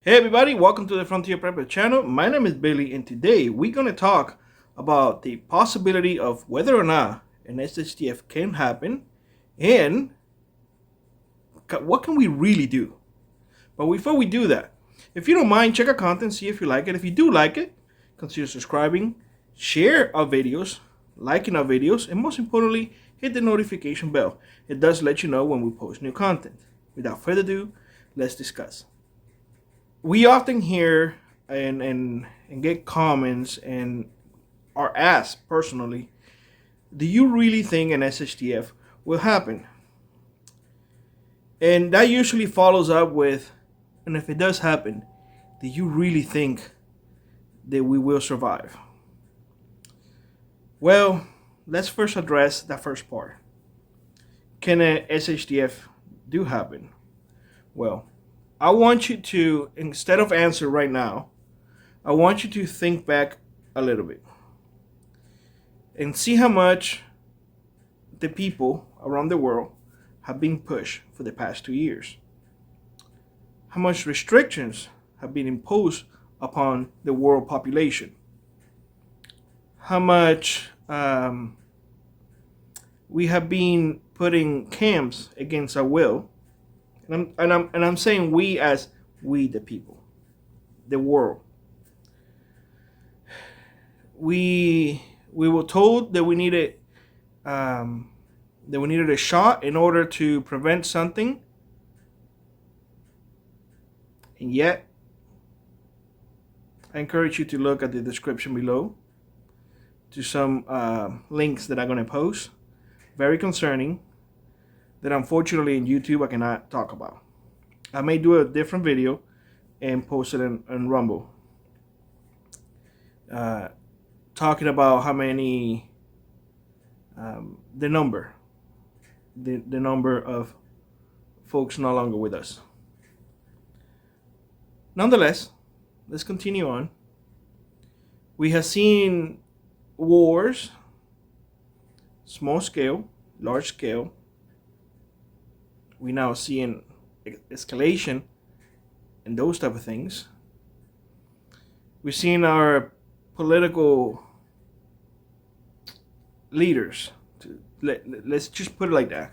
Hey everybody, welcome to the Frontier Prepper channel. My name is Billy and today we're going to talk about the possibility of whether or not an SHTF can happen and what can we really do. But before we do that, if you don't mind, check our content, see if you like it. If you do like it, consider subscribing, share our videos, liking our videos, and most importantly, hit the notification bell. It does let you know when we post new content. Without further ado, let's discuss. We often hear and get comments and are asked personally, do you really think an SHTF will happen? And that usually follows up with, and if it does happen, do you really think that we will survive? Well, let's first address that first part. Can a SHTF do happen? Well, I want you to, instead of answer right now, I want you to think back a little bit and see how much the people around the world have been pushed for the past 2 years. How much restrictions have been imposed upon the world population. How much we have been putting camps against our will. And I'm saying we as we the people, the world. We were told that we needed a shot in order to prevent something, and yet I encourage you to look at the description below to some links that I'm going to post. Very concerning. That unfortunately in YouTube I cannot talk about. I may do a different video and post it in Rumble. Talking about how many, the number of folks no longer with us. Nonetheless, let's continue on. We have seen wars, small scale, large scale. We now see an escalation and those type of things. We've seen our political leaders, let's just put it like that.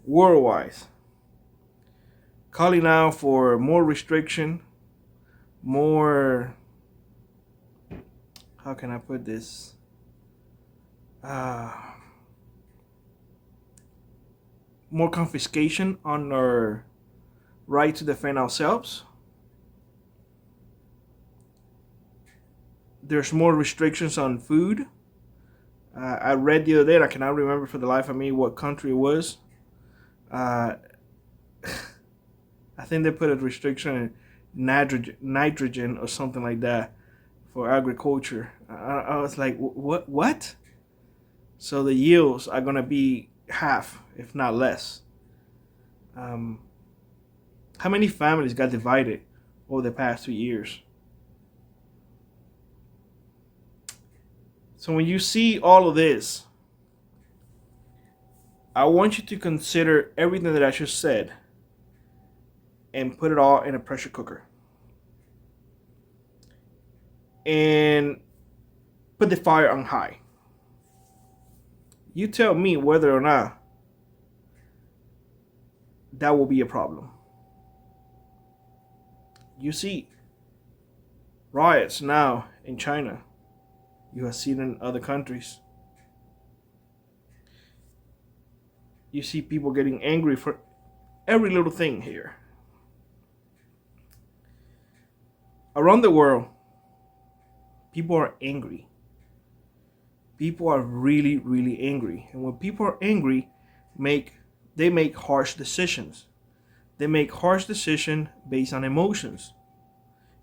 Worldwide, calling out for more restriction, more, how can I put this? More confiscation on our right to defend ourselves. There's more restrictions on food. I read the other day, and I cannot remember for the life of me what country it was. I think they put a restriction on nitrogen or something like that for agriculture. I was like, what? So the yields are going to be half, if not less. How many families got divided over the past 2 years? So when you see all of this, I want you to consider everything that I just said and put it all in a pressure cooker. And put the fire on high. You tell me whether or not that will be a problem. You see riots now in China. You have seen in other countries. You see people getting angry for every little thing here. Around the world, people are angry. People are really, really angry. And when people are angry, they make harsh decisions. They make harsh decisions based on emotions.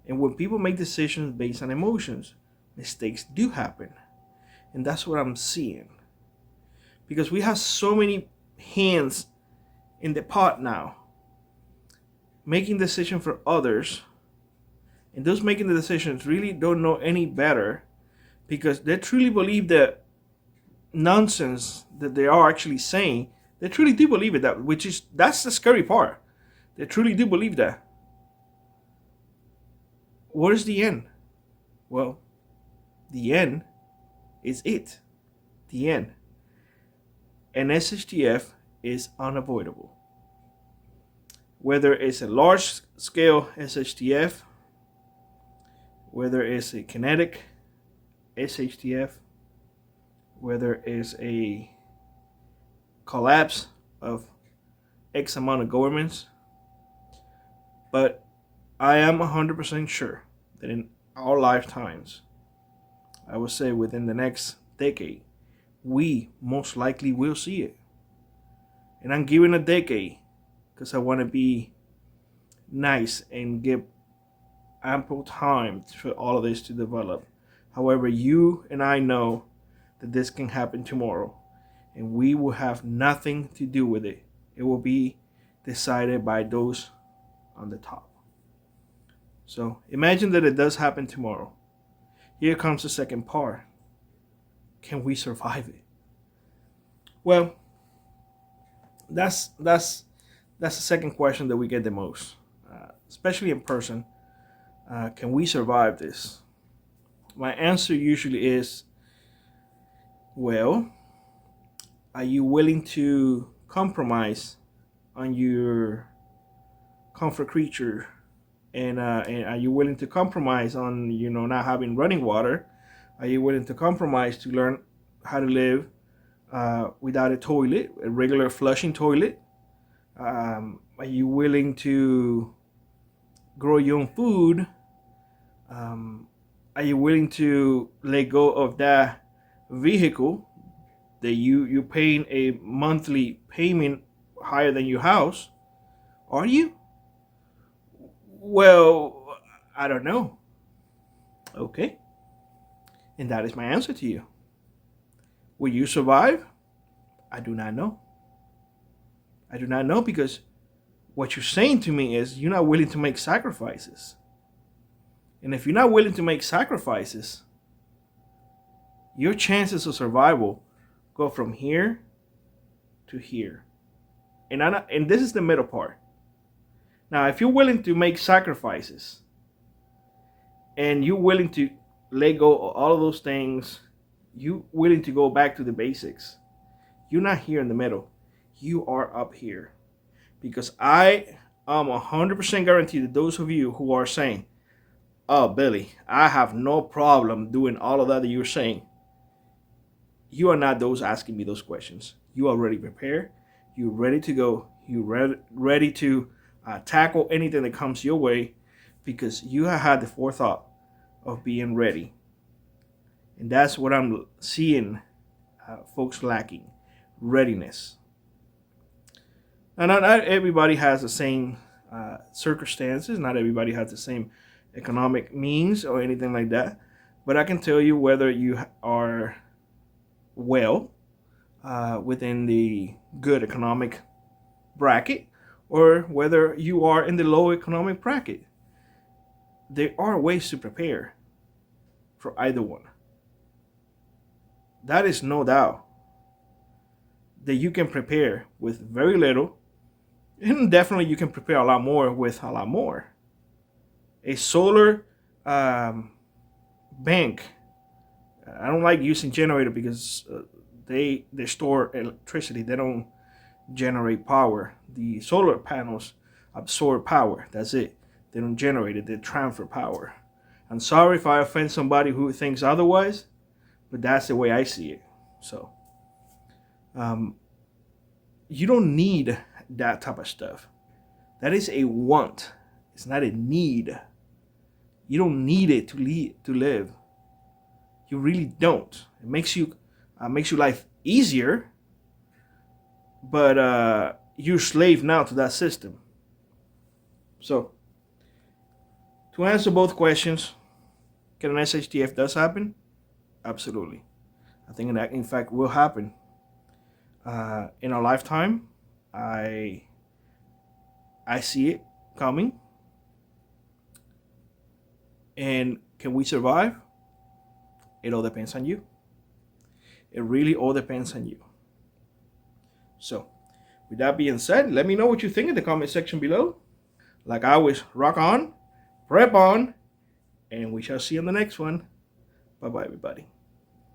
And when people make decisions based on emotions, mistakes do happen. And that's what I'm seeing. Because we have so many hands in the pot now, making decisions for others. And those making the decisions really don't know any better, because they truly believe that nonsense that they are actually saying. They truly do believe it, that's the scary part. They truly do believe that. What is the end? Well, the end is it. The end. And SHTF is unavoidable. Whether it's a large scale SHTF, whether it's a kinetic SHTF, whether it's a collapse of X amount of governments, but I am 100% sure that in our lifetimes, I would say within the next decade, we most likely will see it. And I'm giving a decade because I want to be nice and give ample time for all of this to develop. However, you and I know that this can happen tomorrow, and we will have nothing to do with it. It will be decided by those on the top. So imagine that it does happen tomorrow. Here comes the second part. Can we survive it? Well, that's the second question that we get the most, especially in person. Can we survive this? My answer usually is, well, are you willing to compromise on your comfort creature? And are you willing to compromise on, not having running water? Are you willing to compromise to learn how to live without a toilet, a regular flushing toilet? Are you willing to grow your own food? Are you willing to let go of that vehicle that you're paying a monthly payment higher than your house? Are you? Well, I don't know. Okay. And that is my answer to you. Will you survive? I do not know. I do not know, because what you're saying to me is you're not willing to make sacrifices. And if you're not willing to make sacrifices, your chances of survival go from here to here. And this is the middle part. Now, if you're willing to make sacrifices and you're willing to let go of all of those things, you're willing to go back to the basics, you're not here in the middle. You are up here. Because I am 100% guaranteed that those of you who are saying, oh, Billy, I have no problem doing all of that you're saying, you are not those asking me those questions. You are already prepared. You're ready to go. You're ready to tackle anything that comes your way, because you have had the forethought of being ready. And that's what I'm seeing folks lacking: readiness. Now, not everybody has the same circumstances. Not everybody has the same economic means or anything like that. But I can tell you, whether you are well within the good economic bracket, or whether you are in the low economic bracket, there are ways to prepare for either one. That is no doubt that you can prepare with very little, and definitely you can prepare a lot more with a lot more. A solar bank, I don't like using generator because they store electricity. They don't generate power. The solar panels absorb power. That's it. They don't generate it. They transfer power. I'm sorry if I offend somebody who thinks otherwise, but that's the way I see it. So you don't need that type of stuff. That is a want. It's not a need. You don't need it to live. You really don't. It makes you life easier, but you're slave now to that system. So, to answer both questions, can an SHTF does happen? Absolutely. I think that in fact will happen in our lifetime. I see it coming. And can we survive? It all depends on you. It really all depends on you. So, with that being said, let me know what you think in the comment section below. Like always, rock on, prep on, and we shall see you on the next one. Bye-bye, everybody.